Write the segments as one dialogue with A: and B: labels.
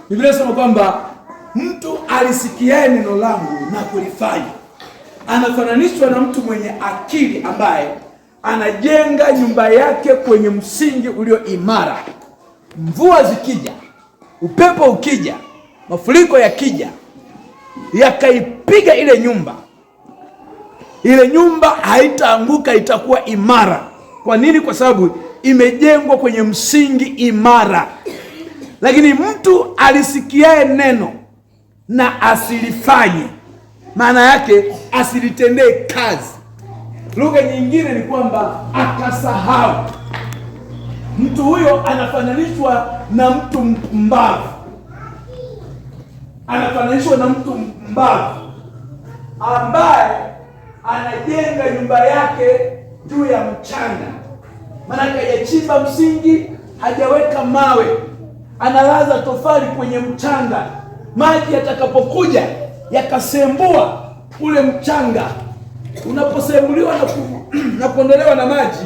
A: Biblia inasema kwamba mtu alisikiaye neno langu na kulifanya anafananishwa na mtu mwenye akili ambaye anajenga nyumba yake kwenye msingi ulio imara. Mvua zikija, upepo ukija, mafuriko yakija, yakaipiga ile nyumba haitaanguka, itakuwa imara. Kwa nini? Kwa sababu imejengwa kwenye msingi imara. Lakini mtu alisikiaye neno na asilifanye, maana yake asilitendee kazi. Lugha nyingine ni kwamba akasahau. Mtu huyo anafananishwa na mtu mpumbavu. Anafananishwa na mtu mpumbavu ambaye anajenga nyumba yake juu ya mchanga. Maana hajachimba msingi, hajaweka mawe. Analaza tofali kwenye mchanga. Maji yatakapokuja yakasembua ule mchanga, unaposembuliwa na kuondolewa na maji,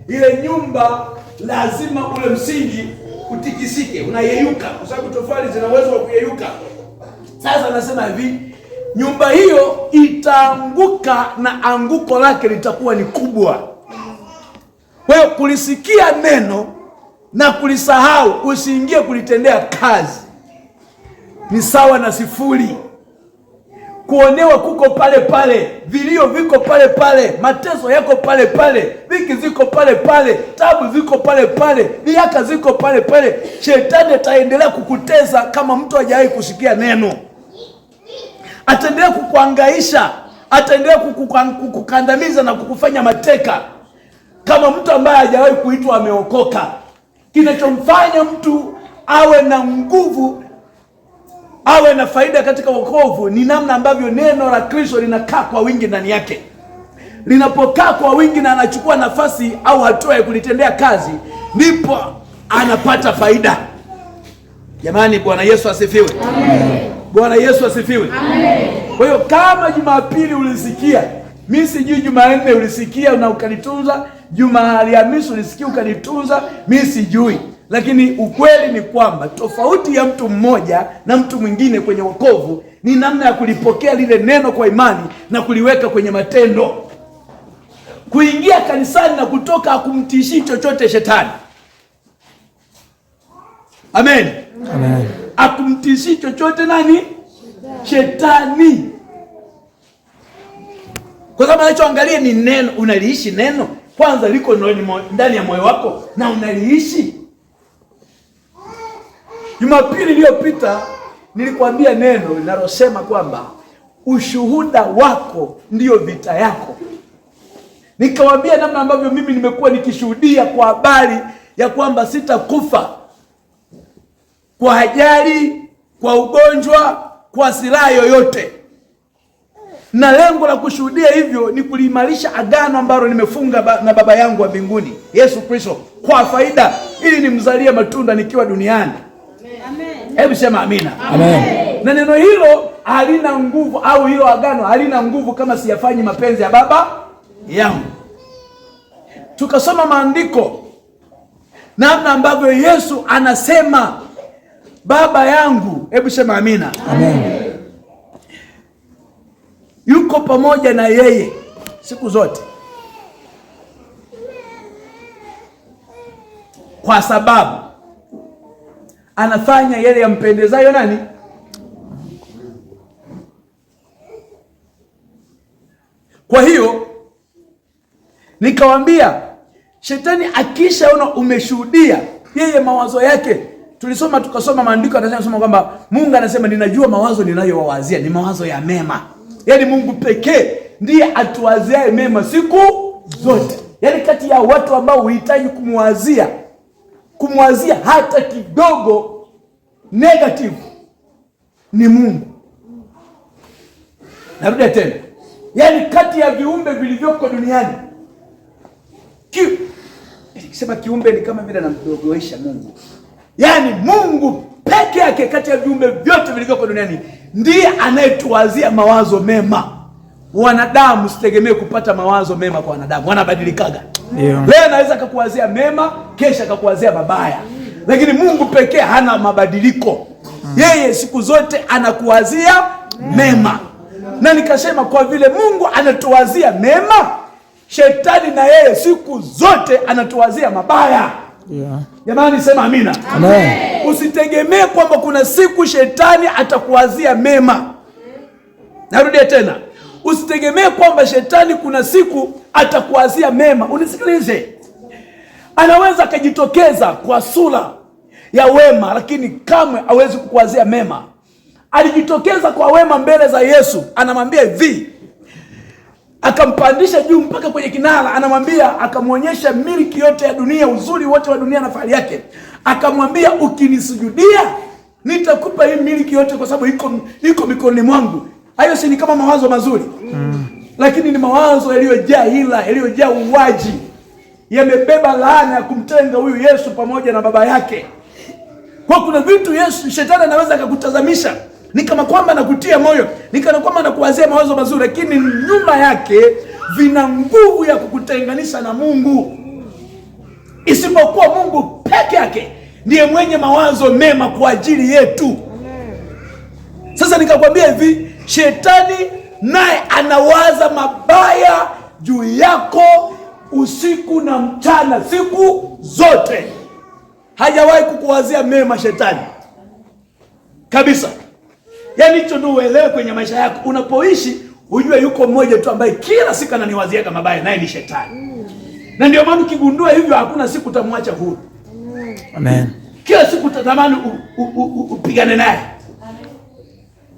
A: ile nyumba lazima ule msingi utikisike, unayeyuka, kwa sababu tofali zina uwezo wa kuyeyuka. Sasa anasema hivi, nyumba hiyo itaanguka na anguko lake litakuwa ni kubwa. Kwa hiyo kulisikia neno na kulisahau, usiingie kulitendea kazi, ni sawa na sifuri. Kuonewa kuko pale pale, vilio viko pale pale, mateso yako pale pale, dhiki ziko pale pale, tabu ziko pale pale, dhihaka ziko pale pale. Shetani ataendelea kukutesa kama mtu hajawahi kusikia neno. Ataendelea kukuhangaisha, ataendelea kukukandamiza na kukufanya mateka kama mtu ambaye hajawahi kuitwa ameokoka. Kinachomfanya mtu awe na nguvu, awe na faida katika wokovu ni namna ambavyo neno la Kristo linakaa kwa wingi ndani yake. Linapokaa kwa wingi na anachukua nafasi au hatua ya kulitendea kazi, ndipo anapata faida. Jamani, Bwana Yesu asifiwe. Amen. Bwana Yesu asifiwe. Amen. Kwa hiyo kama Jumapili ulisikia, mimi sijui Jumanne ulisikia na ukalitunza, Alhamisi ulisikia ukalitunza, mimi sijui. Lakini ukweli ni kwamba tofauti ya mtu mmoja na mtu mwingine kwenye wokovu ni namna ya kulipokea lile neno kwa imani na kuliweka kwenye matendo. Kuingia kanisani na kutoka hakumtishi chochote shetani. Amen. Amen. Hakumtishi chochote nani? Shetani. Kwa sababu anachoangalia ni neno. Unaliishi neno? Kwanza liko ndani ya moyo wako na unaliishi? Jumapili iliyopita nilikwambia neno linalosema kwamba ushuhuda wako ndio vita yako. Nikawaambia namna ambavyo mimi nimekuwa nikishuhudia kwa habari ya kwamba sitakufa kwa ajali, kwa ugonjwa, kwa silaha yoyote. Na lengo la kushuhudia hivyo ni kuliimarisha agano ambalo nimefunga na Baba yangu wa mbinguni, Yesu Kristo, kwa faida ili nimzalie matunda nikiwa duniani. Hebu sema amina. Amen. Na neno hilo halina nguvu, au hilo agano halina nguvu kama siyafanyi mapenzi ya Baba yangu. Tukasoma maandiko namna ambavyo Yesu anasema Baba yangu, hebu sema amina. Amen. Yuko pamoja na yeye siku zote, kwa sababu anafanya yale yampendezayo nani? Kwa hiyo nikawambia, shetani akishaona umeshuhudia yeye mawazo yake, tukasoma maandiko anasema kwamba Mungu anasema ninajua mawazo ninayowawazia ni mawazo ya mema. Yaani Mungu pekee ndiye atuwaziaye mema siku zote. Yaani kati ya watu ambao uhitaji kumwazia hata kidogo negative ni Mungu. Narudia tena. Yaani kati ya viumbe vilivyoko duniani, nikisema kiumbe ni kama vile namdogoesha Mungu. Yaani Mungu peke yake kati ya viumbe vyote vilivyoko duniani ndiye anayetuwazia mawazo mema. Wanadamu sitegemee kupata mawazo mema kwa wanadamu, wanabadilikaga. Leo anaweza akakuwazia mema, kesha akakuwazia mabaya. Lakini Mungu pekee hana mabadiliko. Yeye siku zote anakuwazia mema. Na nikasema kwa vile Mungu anatuwazia mema, shetani na yeye siku zote anatuwazia mabaya. Jamani, sema amina.
B: Amen.
A: Usitegemee kwamba kuna siku shetani atakuwazia mema. Narudia tena, usitegemee kwamba shetani kuna siku atakuwazia mema. Unisikilize, anaweza akajitokeza kwa sura ya wema, lakini kamwe hawezi kukuwazia mema. Alijitokeza kwa wema mbele za Yesu, anamwambia hivi, akampandisha juu mpaka kwenye kinara, anamwambia, akamwonyesha miliki yote ya dunia, uzuri wote wa dunia na fahari yake. Akamwambia, ukinisujudia nitakupa hii miliki yote, kwa sababu iko mikononi mwangu. Hayo si ni kama mawazo mazuri? Lakini ni mawazo yaliyojaa hila, yaliyojaa uwaji, yamebeba laana ya kumtenga huyu Yesu pamoja na baba yake. Kwa kuna vitu Yesu, shetani anaweza akakutazamisha ni kama kwamba anakutia moyo, ni kama kwamba anakuwazia mawazo mazuri, lakini nyuma yake vina nguvu ya kukutenganisha na Mungu. Isipokuwa Mungu peke yake ndiye mwenye mawazo mema kwa ajili yetu. Sasa nikakwambia hivi, shetani naye anawaza mabaya juu yako usiku na mchana, siku zote. Hajawahi kukuwazia mema shetani kabisa. Yaani hicho ndio uelewe kwenye maisha yako. Unapoishi ujue yuko mmoja tu ambaye kila siku ananiwazia mabaya, naye ni shetani. Na ndio maana ukigundua hivyo, hakuna siku utamwacha huru.
B: Amen.
A: Kila siku utatamani upigane naye.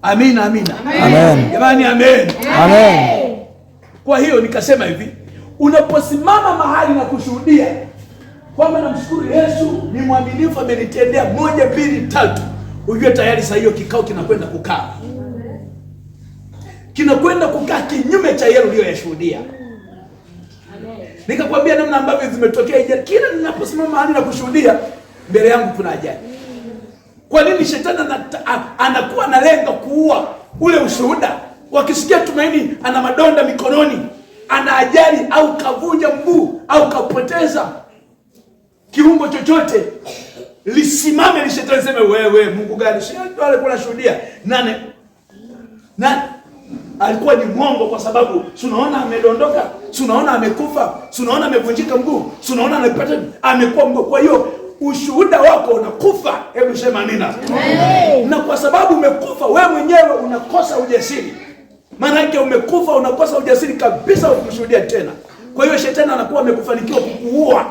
A: Amina, amina.
B: Amen.
A: Jamani, amen.
B: Amen.
A: Kwa hiyo nikasema hivi, unaposimama mahali na kushuhudia kwamba namshukuru Yesu, ni mwaminifu, amenitendea 1, 2, 3, ujue tayari saa hiyo kikao kinakwenda kukaa. Kinakwenda kukaa kinyume cha yale uliyoyashuhudia. Nikakwambia namna ambavyo zimetokea ajali. Kila ninaposimama mahali na kushuhudia, mbele yangu kuna ajali. Kwa nini shetani anakuwa analenga kuua ule ushuhuda? Wakisikia Tumaini ana madonda mikononi, ana ajali au kavunja mguu au kapoteza kiungo chochote, lisimame shetani sema, wewe Mungu gani? Shetani alikuwa anashuhudia nani alikuwa ni mwongo, kwa sababu tunaona amedondoka, tunaona amekufa, tunaona amevunjika mguu, tunaona amepata amekuwa mguu. Kwa hiyo ushuhuda wako unakufa. Hebu sema amina. Na kwa sababu umekufa, wewe mwenyewe unakosa ujasiri. Maana yake umekufa, unakosa ujasiri kabisa wa kushuhudia tena. Kwa hiyo shetani anakuwa amekufanikiwa kukuua,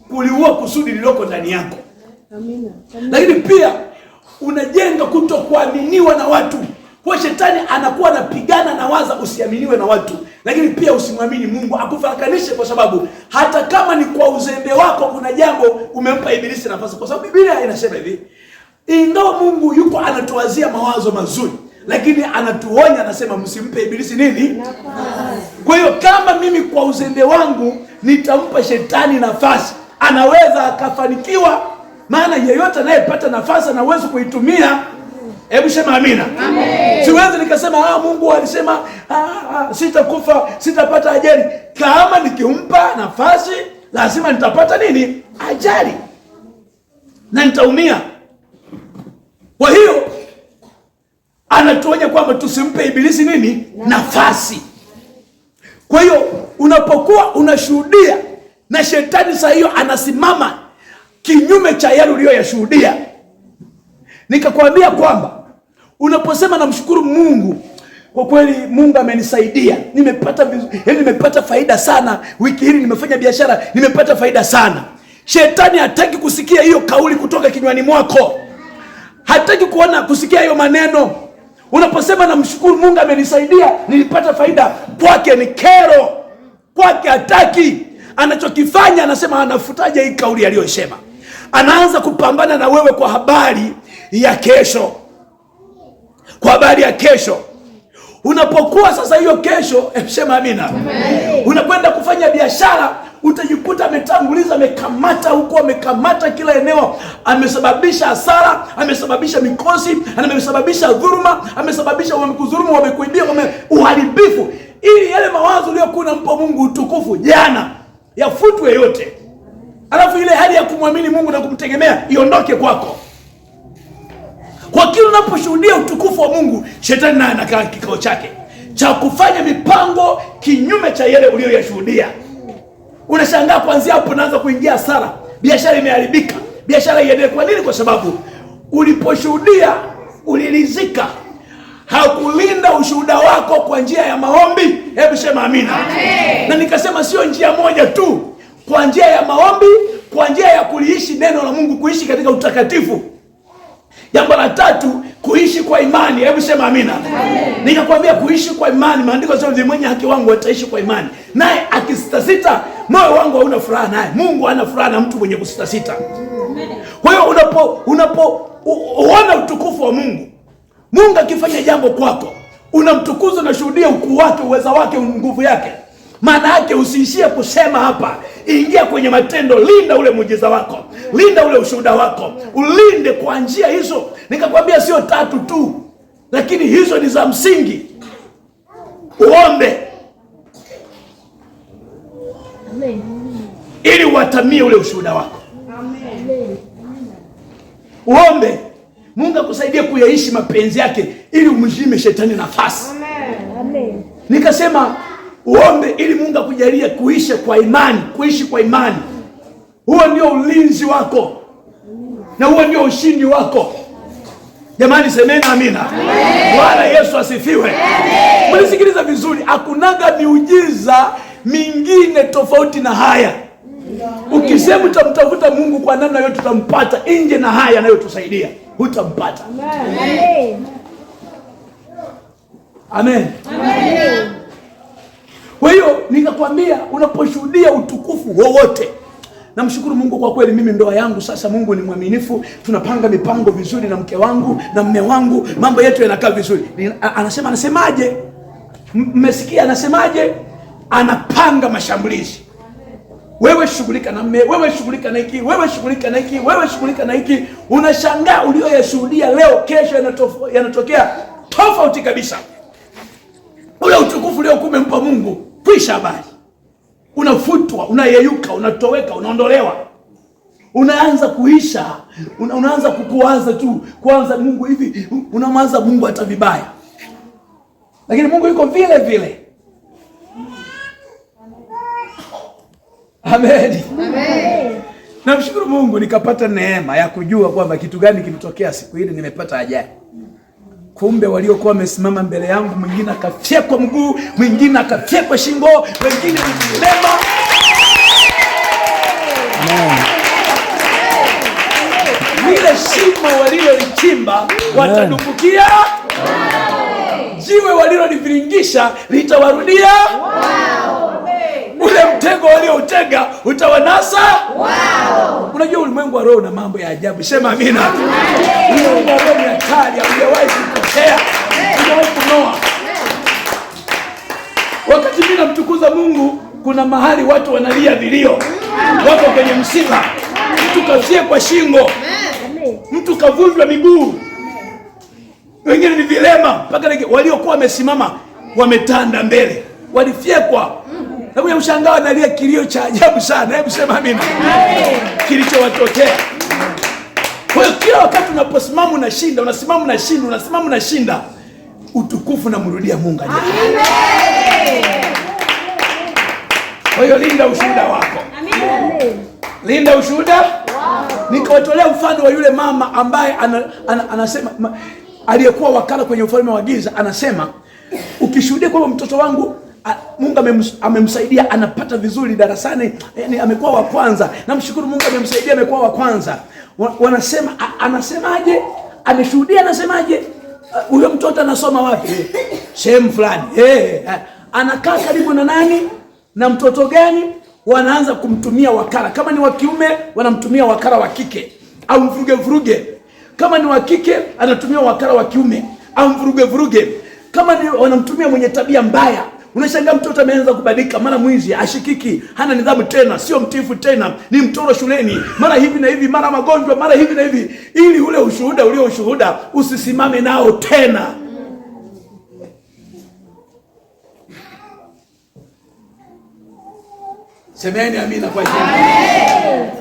A: kuliua kusudi liloko ndani yako. Amina. Lakini pia unajenga kutokuaminiwa na watu. Kwa shetani anakuwa anapigana na waza usiaminiwe na watu, lakini pia usimwamini Mungu akufarakanishe, kwa sababu hata kama ni kwa uzembe wako kuna jambo umempa ibilisi nafasi. Kwa sababu Biblia inasema hivi, ingawa Mungu yuko anatuwazia mawazo mazuri, lakini anatuonya, anasema msimpe ibilisi nini? Nafasi. Kwa hiyo kama mimi kwa uzembe wangu nitampa shetani nafasi, anaweza akafanikiwa. Maana yeyote anayepata nafasi na uwezo kuitumia. Hebu sema amina. Amen. Siwezi nikasema Mungu alisema sitakufa, sitapata ajali. Kama nikimpa nafasi lazima nitapata nini? Ajali. Na nitaumia. Kwa hiyo anatuonya kwamba tusimpe ibilisi nini? Nafasi. Kwa hiyo unapokuwa unashuhudia na shetani saa hiyo anasimama kinyume cha yale uliyoyashuhudia, nikakwambia kwamba unaposema namshukuru Mungu, kwa kweli Mungu amenisaidia, nimepata faida sana wiki hii, nimefanya biashara, nimepata faida sana. Shetani hataki kusikia hiyo kauli kutoka kinywani mwako. Hataki kusikia hiyo maneno. Unaposema namshukuru Mungu amenisaidia, nilipata faida, kwake ni kero. Kwake hataki. Anachokifanya anasema anafutaje hii kauli aliyosema. Anaanza kupambana na wewe kwa habari ya kesho. Kwa habari ya kesho. Unapokuwa sasa hiyo kesho, sema amina. Unakwenda kufanya biashara, utajikuta ametanguliza, amekamata huko, amekamata kila eneo, amesababisha hasara, amesababisha mikosi, amesababisha dhuluma, amesababisha wamekudhulumu, wamekuibia, uharibifu, ili yale mawazo uliyokuwa unampa Mungu utukufu jana yafutwe yote. alafu ile hali ya kumwamini Mungu na kumtegemea iondoke kwako. Kwa kile unaposhuhudia utukufu wa Mungu, shetani naye anakaa kikao chake cha kufanya mipango kinyume cha yale uliyoyashuhudia. Unashangaa kuanzia hapo unaanza kuingia hasara, biashara imeharibika, biashara iendelee. Kwa nini? Kwa sababu uliposhuhudia uliridhika. Hakulinda ushuhuda wako kwa njia ya maombi. Hebu sema amina. Amen. Na nikasema sio njia moja tu, kwa njia ya maombi, kwa njia ya kuliishi neno la Mungu, kuishi katika utakatifu. Jambo la tatu, kuishi kwa imani. Hebu sema amina. Amen. Nikakwambia kuishi kwa imani, maandiko yanasema mwenye haki wangu ataishi kwa imani. Naye akisitasita, moyo wangu hauna furaha naye. Mungu hana furaha na mtu mwenye kusitasita. Kwa hiyo unapoona utukufu wa Mungu, Mungu akifanya jambo kwako, unamtukuza na shuhudia ukuu wake, uweza wake, nguvu yake. Maana yake usiishie kusema hapa, ingia kwenye matendo. Linda ule muujiza wako, linda ule ushuhuda wako, ulinde kwa njia hizo. Nikakwambia sio tatu tu, lakini hizo ni za msingi. Uombe ili uatamie ule ushuhuda wako. Uombe Mungu akusaidie kuyaishi mapenzi yake ili umjime shetani nafasi. Amen. Nikasema uombe ili Mungu akujalie kuishi kwa imani, kuishi kwa imani. Huo ndio ulinzi wako na huo ndio ushindi wako. Jamani, semeni amina. Bwana Yesu asifiwe. Mnisikiliza vizuri, hakunaga miujiza mingine tofauti na haya. Ukisema utamtafuta Mungu kwa namna yote utampata, nje na haya anayotusaidia hutampata. Amen. Amen. Amen. Kwa hiyo nikakwambia unaposhuhudia utukufu wowote, namshukuru Mungu kwa kweli. Mimi ndoa yangu sasa, Mungu ni mwaminifu, tunapanga mipango vizuri na mke wangu na mume wangu, mambo yetu yanakaa vizuri. Anasemaje? Mmesikia anasemaje? Anapanga mashambulizi. Wewe shughulika na mume, wewe shughulika na hiki, wewe shughulika na hiki, wewe shughulika na hiki. Unashangaa ulioyashuhudia leo, kesho yanatokea tofauti kabisa. Ule utukufu leo kumempa Mungu, kwisha habari. Unafutwa, unayeyuka, unatoweka, unaondolewa. Unaanza kuisha, unaanza kukuwaza tu, kuanza Mungu hivi, unamwanza Mungu hata vibaya. Lakini Mungu yuko vile vile. Amen. Amen. Namshukuru Mungu nikapata neema ya kujua kwamba kitu gani kilitokea siku ile nimepata ajali. Kumbe waliokuwa wamesimama mbele yangu, mwingine akafyekwa mguu, mwingine akafyekwa shingo, wengine ni vilema. Lile shimo walilolichimba watadumbukia. Jiwe waliloliviringisha litawarudia. Ule mtego walioutega utawanasa. Unajua ulimwengu wa roho na mambo ya ajabu. Sema amina. Ulimwengu wa roho ni hatari, haujawahi kutokea, haujawahi kunoa. Wakati mimi namtukuza Mungu, kuna mahali watu wanalia vilio, wako kwenye msiba. Mtu kafyekwa shingo, mtu kavunjwa miguu, wengine ni vilema, mpaka waliokuwa wamesimama wametanda mbele, walifyekwa. Na kwa mshangao analia kilio cha ajabu sana. Hebu sema amina. Kilichowatokea. Kwa hiyo kila wakati unaposimama unashinda, unasimama unashinda, unasimama unashinda, utukufu namrudia Mungu. Amen. Kwa hiyo linda ushuhuda wako. Amen. Linda ushuhuda. Nikawatolea mfano wa yule mama ambaye anasema aliyekuwa wakala kwenye ufalme wa giza, anasema ukishuhudia kwamba mtoto wangu Mungu amemsaidia anapata vizuri darasani, yani amekuwa wa kwanza, namshukuru Mungu amemsaidia amekuwa wa kwanza. Wanasema anasemaje? Ameshuhudia anasemaje? Huyo mtoto anasoma wapi? Sehemu fulani. Anakaa karibu na nani? Na mtoto gani? Wanaanza kumtumia wakala. Kama ni wa kiume wanamtumia wakala wa kike au mvuruge. Kama ni wa kike anatumia wakala wa kiume au mvuruge. Kama ni wanamtumia mwenye tabia mbaya, unashangaa mtoto ameanza kubadilika, mara mwizi, ashikiki, hana nidhamu tena, sio mtifu tena, ni mtoro shuleni, mara hivi na hivi, mara magonjwa, mara hivi na hivi, ili ule ushuhuda usisimame nao tena. Semeni amina kwa jina.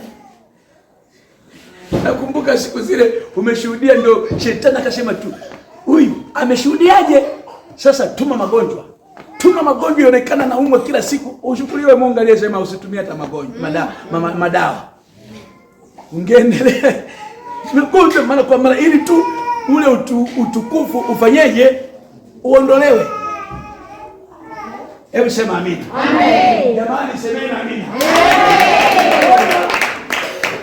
A: Nakumbuka siku zile umeshuhudia, ndo shetani akasema tu, huyu ameshuhudiaje? Sasa tuma magonjwa yaonekana na umwe kila siku. Ushukuriwe Mungu aliyesema usitumie hata magonjwa madawa. Ungeendelea magonjwa mara kwa mara ili tu ule utukufu ufanyeje? Uondolewe. Hebu sema amina.
B: Amen.
A: Jamani semeni amina.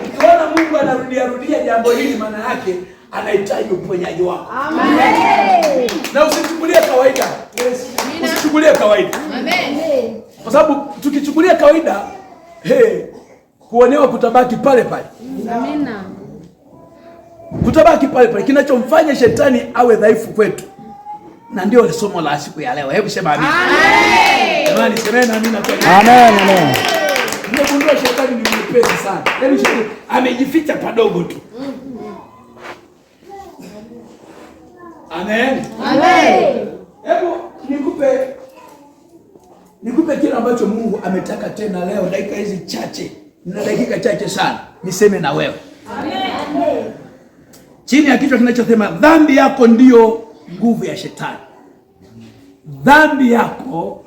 A: Ukiona Mungu anarudia jambo hili, maana yake anahitaji uponyaji wako.
B: Amen.
A: Na usichukulie kawaida. Yes. Usichukulie kawaida. Amen. Kwa sababu tukichukulia kawaida, kuonewa kutabaki pale pale.
B: Amina.
A: Kutabaki pale pale. Kinachomfanya shetani awe dhaifu kwetu. Na ndio somo la siku ya leo. Hebu sema amina. Amen. Jamani semeni amina kwa.
B: Amen, amen.
A: Nimegundua shetani ni mwepesi sana. Yaani shetani amejificha padogo tu. Amen.
B: Amen.
A: Hebu nikupe kile ambacho Mungu ametaka tena leo, dakika hizi chache. Na dakika chache sana. Niseme na wewe. Amen. Chini ya kichwa kinachosema dhambi yako ndiyo nguvu ya shetani. Dhambi yako